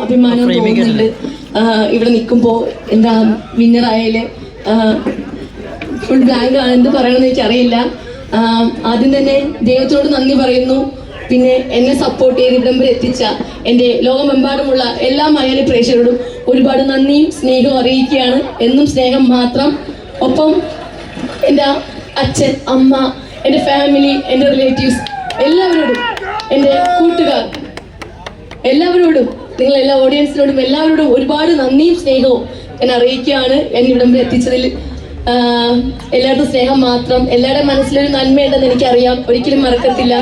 അഭിമാനം തോന്നുന്നുണ്ട് ഇവിടെ നിൽക്കുമ്പോൾ. എന്താ വിന്നറായാല് ഫുൾ ബ്ലാങ്ക് ആണ്, എന്ത് പറയണമെന്ന് എനിക്കറിയില്ല. ആദ്യം തന്നെ ദൈവത്തോട് നന്ദി പറയുന്നു. പിന്നെ എന്നെ സപ്പോർട്ട് ചെയ്ത് ഇവിടം വരെ എത്തിച്ച എൻ്റെ ലോകമെമ്പാടുമുള്ള എല്ലാ മലയാളി പ്രേക്ഷകരോടും ഒരുപാട് നന്ദിയും സ്നേഹവും അറിയിക്കുകയാണ്. എന്നും സ്നേഹം മാത്രം. ഒപ്പം എൻ്റെ അച്ഛൻ, അമ്മ, എൻ്റെ ഫാമിലി, എൻ്റെ റിലേറ്റീവ്സ് എല്ലാവരോടും, എൻ്റെ കൂട്ടുകാർ എല്ലാവരോടും, നിങ്ങളെല്ലാ ഓഡിയൻസിനോടും എല്ലാവരോടും ഒരുപാട് നന്ദിയും സ്നേഹവും ഞാൻ അറിയിക്കുകയാണ്. എന്നെ ഇവിടം വരെ എത്തിച്ചതിൽ എല്ലാവരുടെ സ്നേഹം മാത്രം. എല്ലാവരുടെ മനസ്സിലൊരു നന്മയുണ്ടെന്ന് എനിക്കറിയാം, ഒരിക്കലും മറക്കത്തില്ല.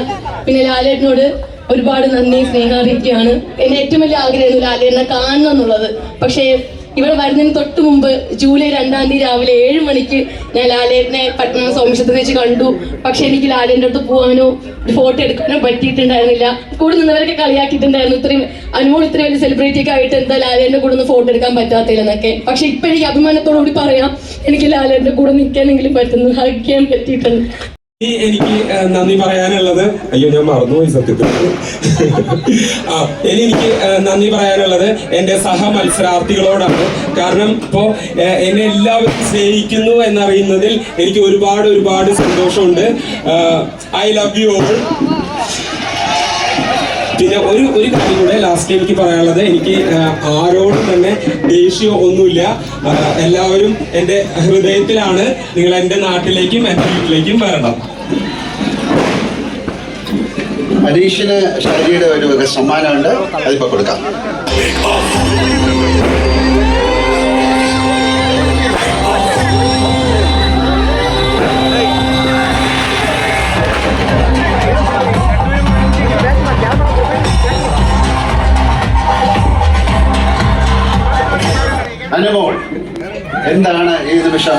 പിന്നെ ലാലേട്ടനോട് ഒരുപാട് നന്ദി സ്നേഹം അറിയിക്കുകയാണ്. എൻ്റെ ഏറ്റവും വലിയ ആഗ്രഹമായിരുന്നു ലാലേട്ടനെ കാണണം എന്നുള്ളത്. പക്ഷേ ഇവിടെ വരുന്നതിന് തൊട്ട് മുമ്പ് ജൂലൈ 2-ാം തീയതി രാവിലെ 7 മണിക്ക് ഞാൻ ലാലേട്ടനെ പട്ടണം സൗമ്യക്ഷേത്രത്തിൽ വെച്ച് കണ്ടു. പക്ഷെ എനിക്ക് ലാലേട്ടൻ്റെ അടുത്ത് പോകാനോ ഒരു ഫോട്ടോ എടുക്കാനോ പറ്റിയിട്ടുണ്ടായിരുന്നില്ല. കൂടെ നിന്നവരൊക്കെ കളിയാക്കിയിട്ടുണ്ടായിരുന്നു, ഇത്രയും അനുമോൾ ഇത്രയും വലിയ സെലിബ്രിറ്റി ഒക്കെ ആയിട്ട് എന്താ ലാലേട്ടൻ്റെ കൂടെ ഒന്ന് ഫോട്ടോ എടുക്കാൻ പറ്റാത്തില്ലെന്നൊക്കെ. പക്ഷെ ഇപ്പൊ എനിക്ക് അഭിമാനത്തോടുകൂടി പറയാം, എനിക്ക് ലാലേട്ടൻ്റെ കൂടെ നിൽക്കാനെങ്കിലും പറ്റുന്നു, ഹഗ് ചെയ്യാൻ പറ്റിയിട്ടുണ്ട്. എനിക്ക് നന്ദി പറയാനുള്ളത്, അയ്യോ ഞാൻ മറന്നുപോയി സത്യത്തിൽ. എനിക്ക് നന്ദി പറയാനുള്ളത് എൻ്റെ സഹ മത്സരാർത്ഥികളോടാണ്. കാരണം ഇപ്പോൾ എന്നെ എല്ലാവരും സ്നേഹിക്കുന്നു എന്നറിയുന്നതിൽ എനിക്ക് ഒരുപാട് സന്തോഷമുണ്ട്. I love you all. പിന്നെ ഒരു കാര്യം കൂടെ ലാസ്റ്റ് എനിക്ക് പറയാനുള്ളത്, എനിക്ക് ആരോടും തന്നെ ദേഷ്യം ഒന്നുമില്ല. എല്ലാവരും എൻ്റെ ഹൃദയത്തിലാണ്. നിങ്ങൾ എൻ്റെ നാട്ടിലേക്കും എൻ്റെ വീട്ടിലേക്കും വരണം. അനീഷിന് ഷാജിയുടെ ഒരു സമ്മാനമുണ്ട്, അതിപ്പോ കൊടുക്കാം. അനുമോൾ, എന്താണ് ഈ നിമിഷം